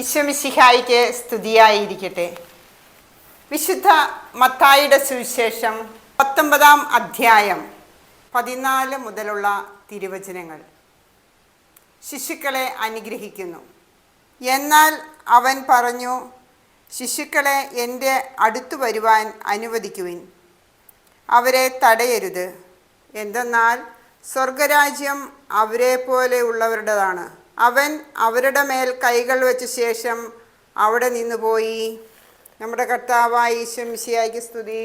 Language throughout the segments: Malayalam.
ഈശോമിശിഹായിക്ക് സ്തുതിയായിരിക്കട്ടെ. വിശുദ്ധ മത്തായിയുടെ സുവിശേഷം 19-ാം അധ്യായം 14 മുതലുള്ള തിരുവചനങ്ങൾ. ശിശുക്കളെ അനുഗ്രഹിക്കുന്നു. എന്നാൽ അവൻ പറഞ്ഞു, ശിശുക്കളെ എൻ്റെ അടുത്തു വരുവാൻ അനുവദിക്കുവിൻ, അവരെ തടയരുത്. എന്തെന്നാൽ സ്വർഗരാജ്യം അവരെ പോലെ ഉള്ളവരുടേതാണ്. അവൻ അവരുടെ മേൽ കൈകൾ വെച്ച ശേഷം അവിടെ നിന്ന് പോയി. നമ്മുടെ കർത്താവായ ഈശോമിശിഹായ്ക്ക് സ്തുതി.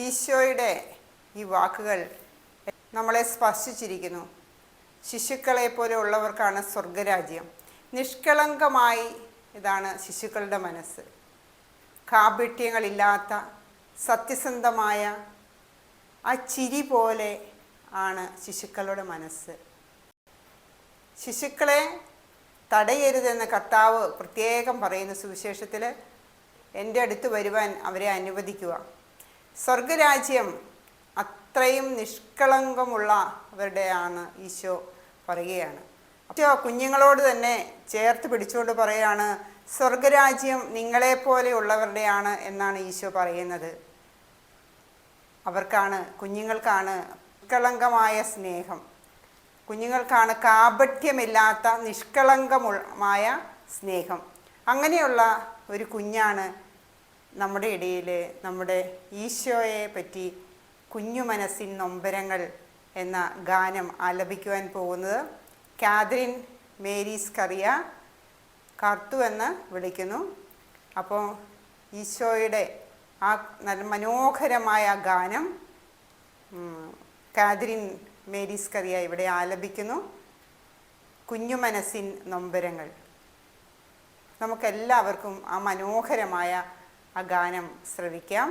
ഈശോയുടെ ഈ വാക്കുകൾ നമ്മളെ സ്പർശിച്ചിരിക്കുന്നു. ശിശുക്കളെ പോലെ ഉള്ളവർക്കാണ് സ്വർഗരാജ്യം. നിഷ്കളങ്കമായി ഇതാണ് ശിശുക്കളുടെ മനസ്സ്. കാപട്യങ്ങളില്ലാത്ത സത്യസന്ധമായ ആ ചിരി പോലെ ആണ് ശിശുക്കളുടെ മനസ്സ്. ശിശുക്കളെ തടയരുതെന്ന് കർത്താവ് പ്രത്യേകം പറയുന്ന സുവിശേഷത്തിൽ, എൻ്റെ അടുത്ത് വരുവാൻ അവരെ അനുവദിക്കുക. സ്വർഗരാജ്യം അത്രയും നിഷ്കളങ്കമുള്ളവരുടെയാണ് ഈശോ പറയുകയാണ്. ഈശോ കുഞ്ഞുങ്ങളോട് തന്നെ ചേർത്ത് പിടിച്ചുകൊണ്ട് പറയുകയാണ്, സ്വർഗരാജ്യം നിങ്ങളെപ്പോലെയുള്ളവരുടെയാണ് എന്നാണ് ഈശോ പറയുന്നത്. കുഞ്ഞുങ്ങൾക്കാണ് നിഷ്കളങ്കമായ സ്നേഹം, കുഞ്ഞുങ്ങൾക്കാണ് കാപട്യമില്ലാത്ത നിഷ്കളങ്കമായ സ്നേഹം. അങ്ങനെയുള്ള ഒരു കുഞ്ഞാണ് നമ്മുടെ ഇടയിൽ നമ്മുടെ ഈശോയെ പറ്റി കുഞ്ഞു മനസ്സിൻ നൊമ്പരങ്ങൾ എന്ന ഗാനം ആലപിക്കുവാൻ പോകുന്നത്. കാതറിൻ മേരീസ് കറിയ കാർത്തു എന്ന് വിളിക്കുന്നു. അപ്പോൾ ഈശോയുടെ ആ നല്ല മനോഹരമായ ഗാനം കാതറിൻ മേരീസ് കറിയ ഇവിടെ ആലപിക്കുന്നു. കുഞ്ഞു മനസ്സിൻ നൊമ്പരങ്ങൾ. നമുക്കെല്ലാവർക്കും ആ മനോഹരമായ ആ ഗാനം ശ്രവിക്കാം.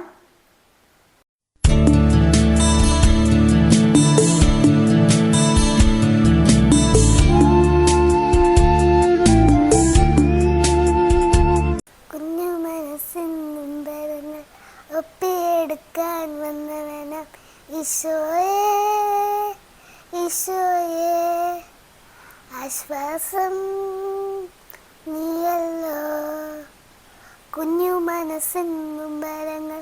ഒപ്പിയെടുക്കാൻ വന്നവനാം ഈശോയേ, ഈശോയേ, ആശ്വാസം നീയല്ലോ. കുഞ്ഞു മനസ്സിൻ നൊമ്പരങ്ങൾ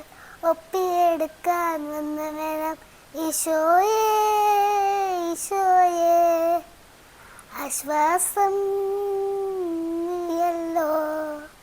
ഒപ്പിയെടുക്കാൻ വന്നവനാം ഈശോയേ, ഈശോയേ, ആശ്വാസം നീയല്ലോ.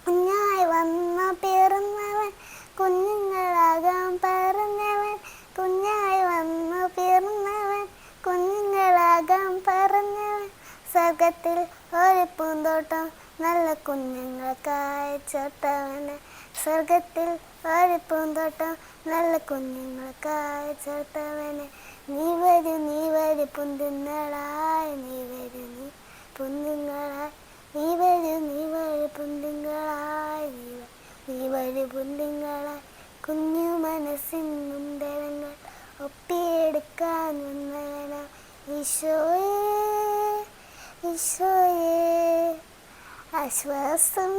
കുഞ്ഞായി വന്ന പിറന്നവൻ കുഞ്ഞുങ്ങളാകാൻ പറഞ്ഞവൻ, കുഞ്ഞായി വന്നു പിറന്നവൻ കുഞ്ഞുങ്ങളാകാൻ പറഞ്ഞവൻ. സ്വർഗത്തിൽ ഒരു പൂന്തോട്ടം നല്ല കുഞ്ഞുങ്ങൾക്കായി ചേർത്തവന്. സ്വർഗത്തിൽ ഒരു പൂന്തോട്ടം നല്ല കുഞ്ഞുങ്ങൾക്കായി ചേർത്തവന്. നീ വരൂ, നീ വരൂ പുന്തുങ്ങളായി, നീ വരൂ, നീ പുന്തുങ്ങളായി, നീ വരൂ, നീ വരൂ പുന്തുങ്ങളായി, നീ വരൂ പുന്തുങ്ങളായി. കുഞ്ഞു മനസ്സിൻ നൊമ്പരങ്ങൾ ഒപ്പിയെടുക്കാൻ വന്നവനാം ഈശോയേ, ഈശോയേ, ആശ്വാസം